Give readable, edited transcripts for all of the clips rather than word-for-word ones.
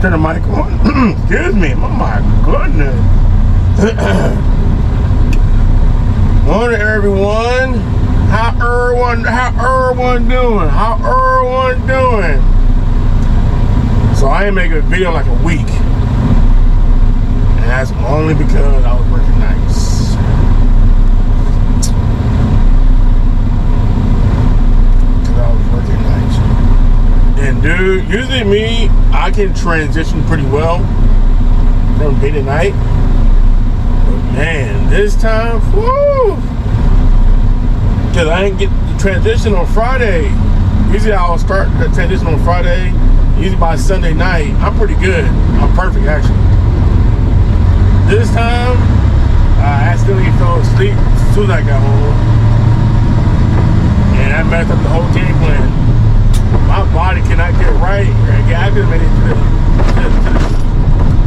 Turn the mic on. Excuse me. Oh my goodness. Morning, everyone. How everyone doing? How everyone doing? So I ain't making a video in like a week, and that's only because I was working nights. Because I was working nights. And dude, usually me, I can transition pretty well from day to night. But man, this time, whoo! Because I didn't get the transition on Friday. Usually I'll start the transition on Friday. Usually by Sunday night, I'm pretty good. I'm perfect, actually. This time, I accidentally fell asleep as soon as I got home. And that messed up the whole game plan. My body cannot get right. I get acclimated to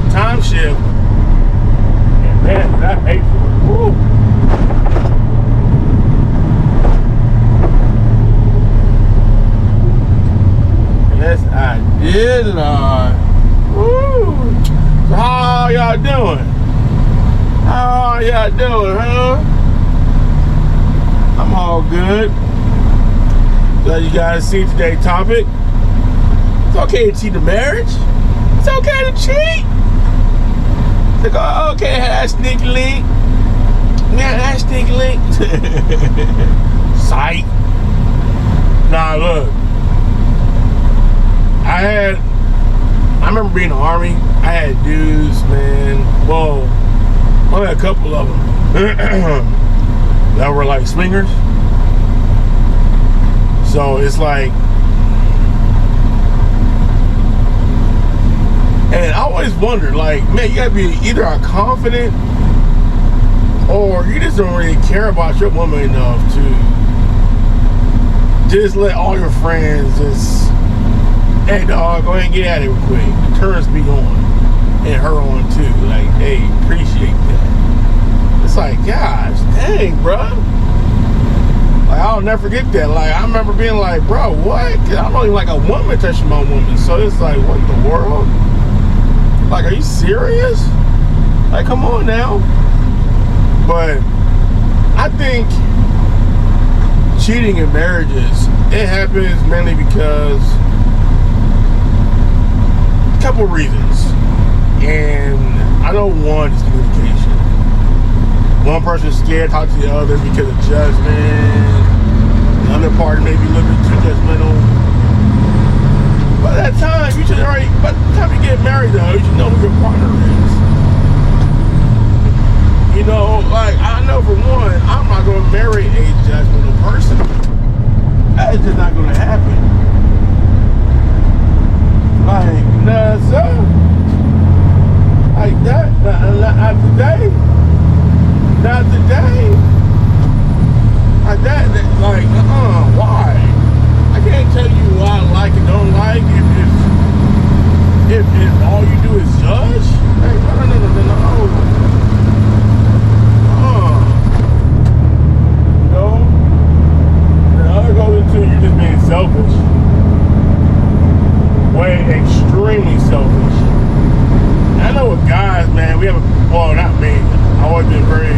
the time shift. And man, did I pay for it. Woo. Yes, I did, Lord. Woo. So how y'all doing? How y'all doing, huh? I'm all good. So you guys see today's topic. It's okay to cheat in marriage. It's okay to cheat. It's like, oh, okay, that sneaky link. Yeah, that sneaky link. Sight. Nah, look. I remember being in the Army. I had dudes, man. Well, only a couple of them that were like swingers. So it's like, and I always wondered, like, man, you gotta be either a confident or you just don't really care about your woman enough to just let all your friends just, hey dog, go ahead and get at it real quick. The turns be on and her on too. Like, hey, appreciate that. It's like, gosh, dang, bro. Like, I'll never forget that. Like, I remember being like, bro, what? Cause I don't even like a woman touching my woman. So it's like, what in the world? Like, are you serious? Like, come on now. But I think cheating in marriages, it happens mainly because a couple reasons. And I know one is communication. One person's scared to talk to the other because of judgment. The other part may be a little bit too judgmental. By that time, you should already, by the time you get married though, you should know who your partner is. You know, like, I know for one, I'm not going to marry a judgmental person. That is just not going to happen. Like, nah, sir. Like that, not today. Not today. Like that, like, why? I can't tell you what I like and don't like if all you do is judge. Hey, no. You know? The other goes into you just being selfish. Way extremely selfish. I know with guys, man, we have well, not me. I've always been very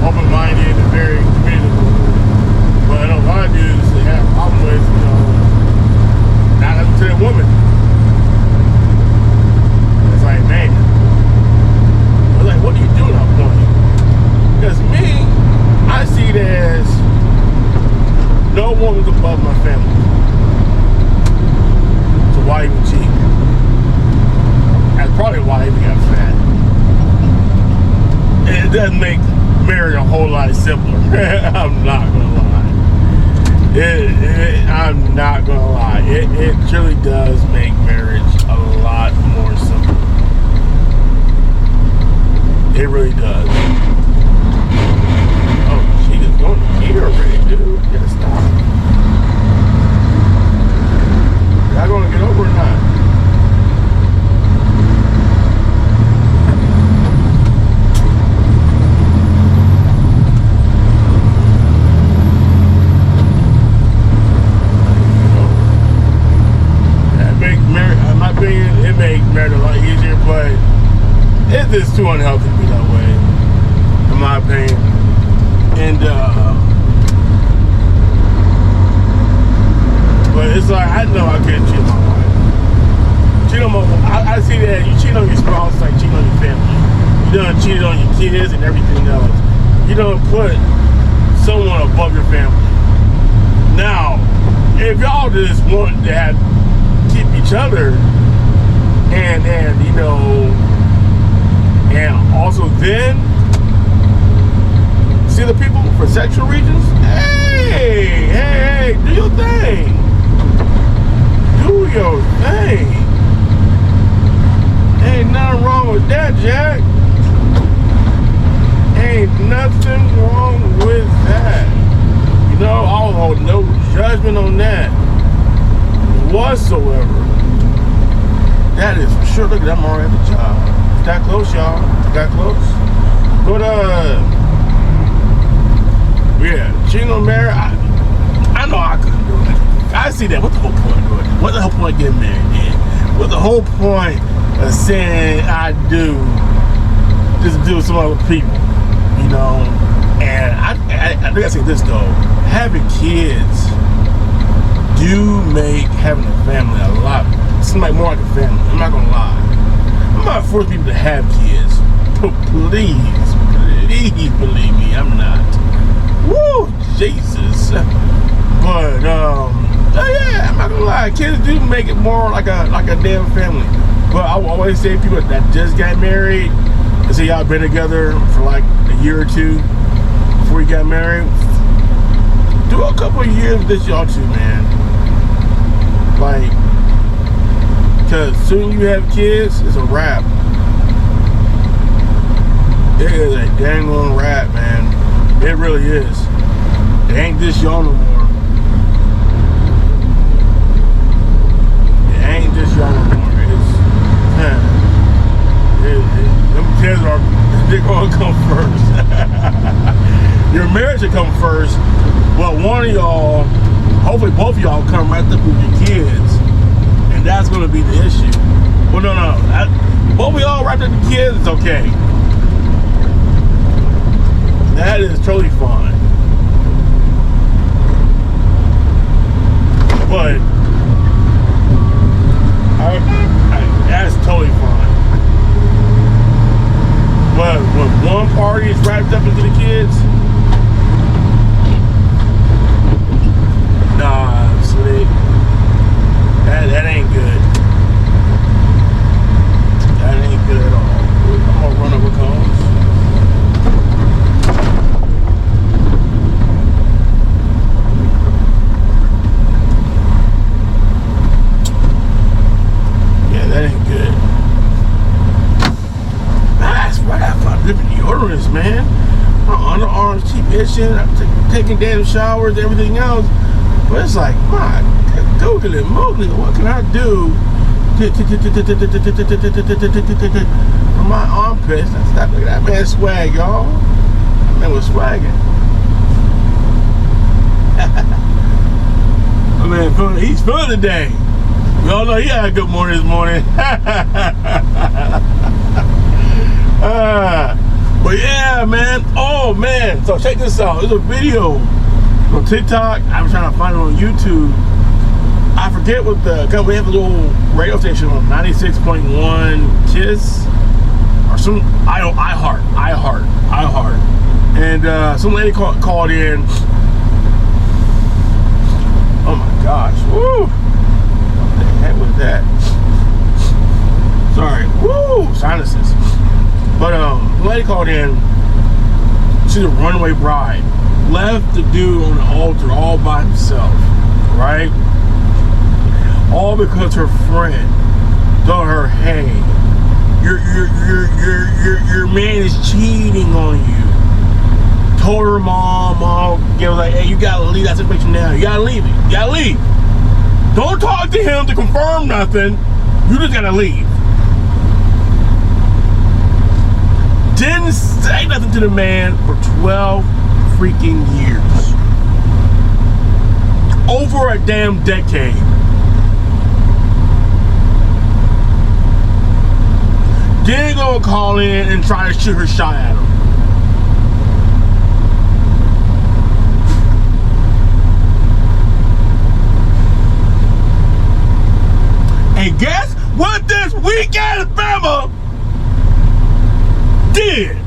open-minded and very committed. But I know a lot of dudes they have a problem with, you know, not listening to their woman. It's like, man. It's like, what are you doing up point? Because me, I see it as no woman's above my family. So why even cheat? That's probably why I even got fat. And it doesn't make marriage a whole lot simpler. I'm not gonna lie. I'm not gonna lie. It truly does make marriage a lot more simple. It really does. Oh, she just going to eat already, dude. You gotta stop. Y'all gonna get over or not? That makes marriage, in my opinion, just too unhealthy to be that way, in my opinion. And but it's like, I know I can't cheat on my wife. Cheat on my, I see that you cheat on your spouse like cheating on your family. You done cheated on your kids and everything else. You don't put someone above your family. Now, if y'all just want to have keep each other and you know, and also then see the people for sexual reasons, hey, do your thing. Do your thing. Ain't nothing wrong with that, Jack. Ain't nothing wrong with that. You know, I'll hold no judgment on that whatsoever. That is for sure. Look at that, I'm already at the job. Got close, y'all. Got close. But yeah, cheating on marriage. I know I couldn't do it. I see that. What's the whole point of doing it? What's the whole point of getting married? Man? What's the whole point of saying I do just to do with some other people? You know, and I think I say this though, having kids do make having a family a lot, seem like more like a family. I'm not gonna lie. I'm not forcing people to have kids, but please believe me, I'm not. Woo, Jesus. But oh yeah, I'm not gonna lie. Kids do make it more like a damn family. But I will always say people that just got married, and say y'all been together for like a year or two before you got married, do a couple of years with this y'all too, man. Like, cause soon you have kids, it's a wrap. It is a dang on wrap, man. It really is. It ain't this y'all no more. It ain't this y'all no more. Them kids they're gonna come first. Your marriage should come first, but one of y'all, hopefully both of y'all, come right up with your kids, and that's gonna be the issue. Well, no, both of y'all right up with the kids, it's okay. That is totally fine. But that's totally fine. But when one party is wrapped up into the kids, nah, slick. That ain't good. That ain't good at all. I'm gonna run over cones. Yeah, that ain't good. That's right. I found different deodorants, man. My underarms keep itching. I'm taking damn showers, everything else. But it's like, my googly moogly, what can I do for my armpits? Look at that man swag, y'all. That man was swagging. I mean, he's feeling the day. We all know he had a good morning this morning. But yeah, man. Oh man. So check this out. There's a video on TikTok. I was trying to find it on YouTube. I forget what we have a little radio station on 96.1 KISS or some iHeart. And some lady called in. Oh my gosh. Woo. What the heck was that? Sorry. Woo. Sinuses. But the lady called in. She's a runaway bride. Left the dude on the altar all by himself, right? All because her friend told her, "Hey, your man is cheating on you." Told her mom, was like, "Hey, you gotta leave that situation now. You gotta leave it. You gotta leave. Don't talk to him to confirm nothing. You just gotta leave." Didn't say nothing to the man for 12 freaking years. Over a damn decade. then gonna call in and try to shoot her shot at him. And guess what this weak ass Bama did?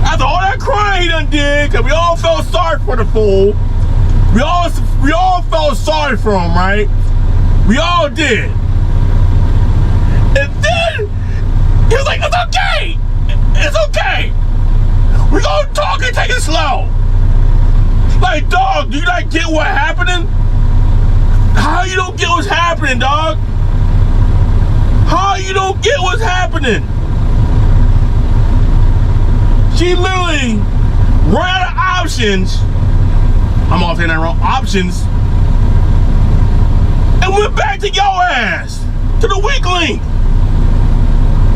After all that crying he done did, because we all felt sorry for the fool. We all felt sorry for him, right? We all did. And then he was like, it's okay. It's okay. We're gonna talk and take it slow. Like, dog, do you not get what's happening? How you don't get what's happening, dog? How you don't get what's happening? She literally ran out of options. I'm off saying that wrong. Options. And went back to your ass. To the weak link.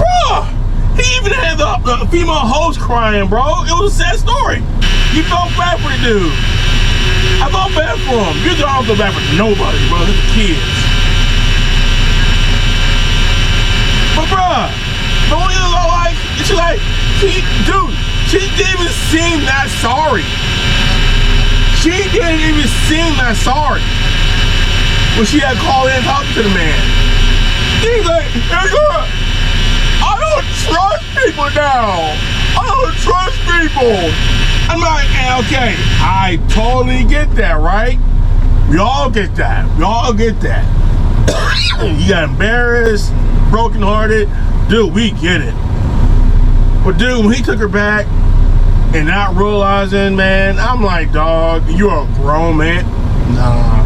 Bruh. He even had the female host crying, bro. It was a sad story. You felt bad for the dude. I felt bad for him. You don't feel bad for nobody, bro. It's the kids. But bruh, the only thing I like, she didn't even seem that sorry. She didn't even seem that sorry when she had called in and talked to the man. He's like, hey girl, I don't trust people now. I don't trust people. I'm like, okay, I totally get that, right? We all get that. We all get that. You got embarrassed, brokenhearted. Dude, we get it. But dude, when he took her back and not realizing, man, I'm like, dog, you're a grown man. Nah.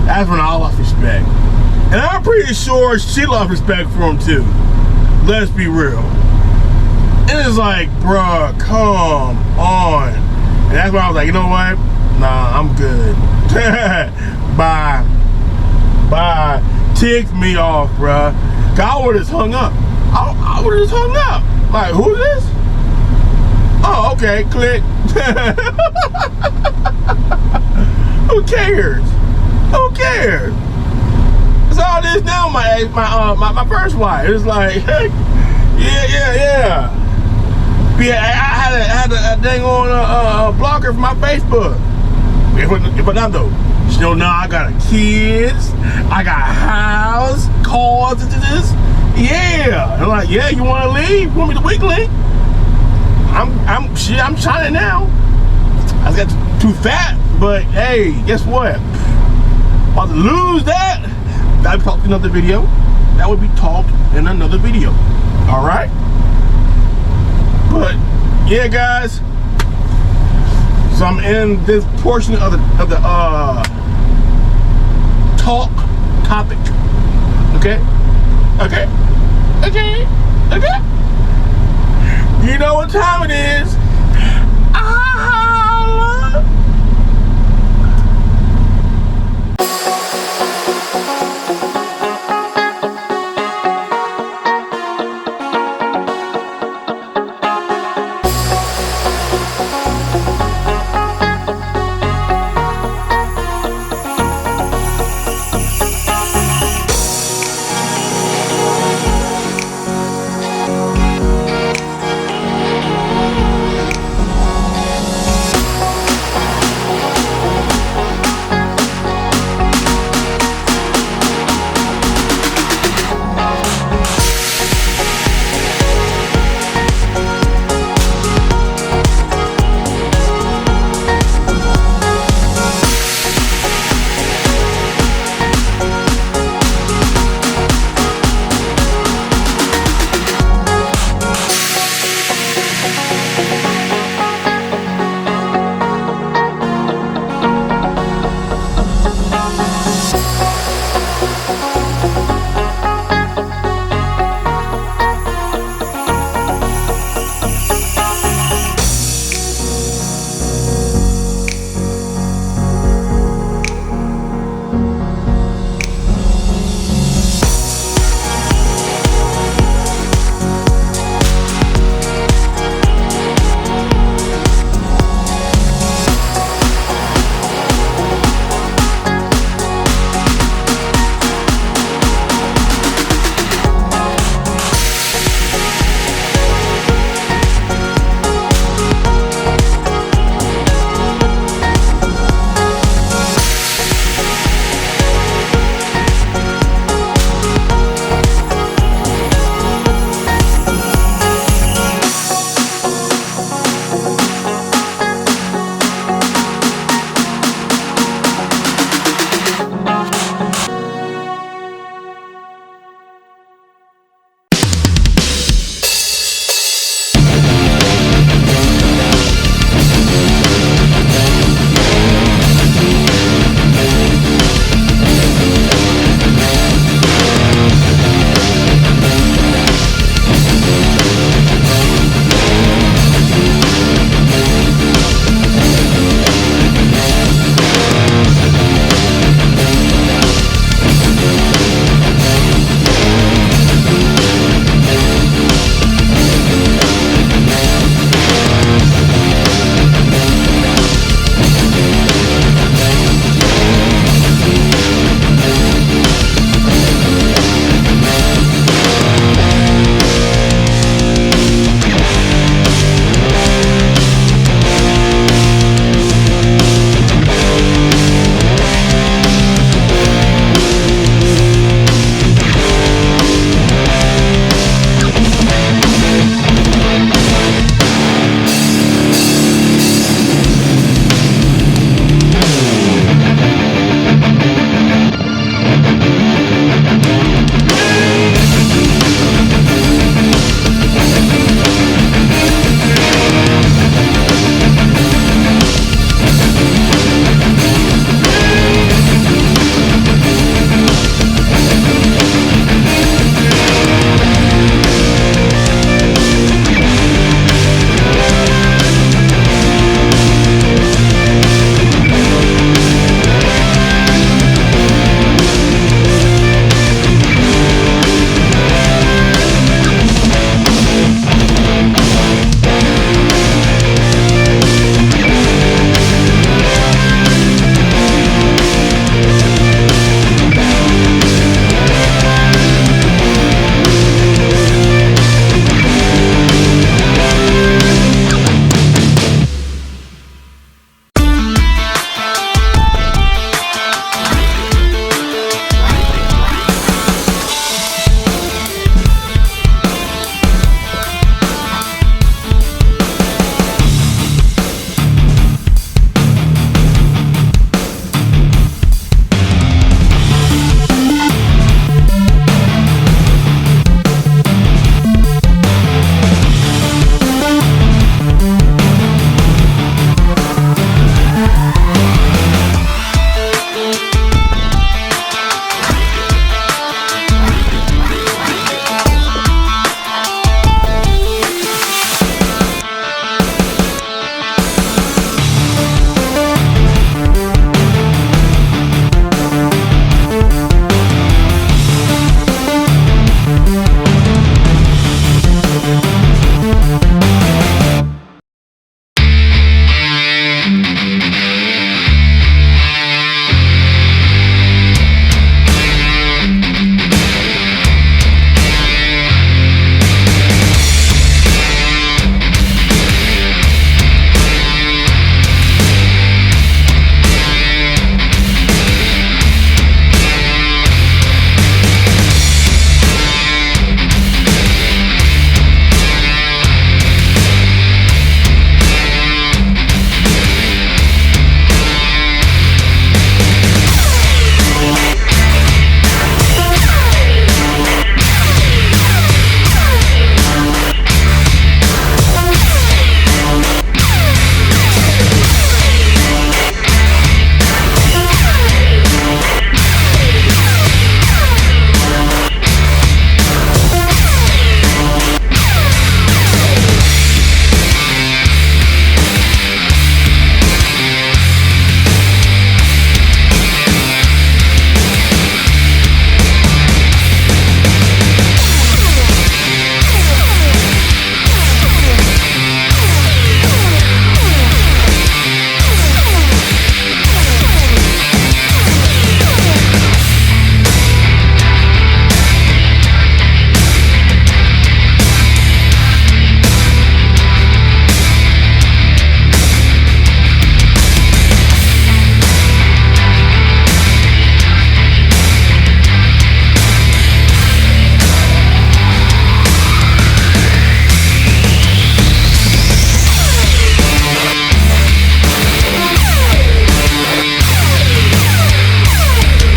That's when I lost respect. And I'm pretty sure she lost respect for him too. Let's be real. And it's like, bruh, come on. And that's why I was like, you know what? Nah, I'm good. Bye. Bye. Ticked me off, bruh. I would have just hung up. I would have just hung up. Like, who's this? Oh, okay, click. Who cares? Who cares? That's all it is now, my first wife. It's like, yeah. Yeah, I had a dang on blocker for my Facebook. But now though, you know, now I got kids, I got a house, cars, yeah. I'm like, yeah, you want to leave? You want me to weak link? I'm trying now. I got too fat, but hey, guess what? About to lose that. That would be talked in another video. That would be talked in another video. All right. But yeah, guys. So I'm in this portion of the talk topic. Okay. You know what time it is.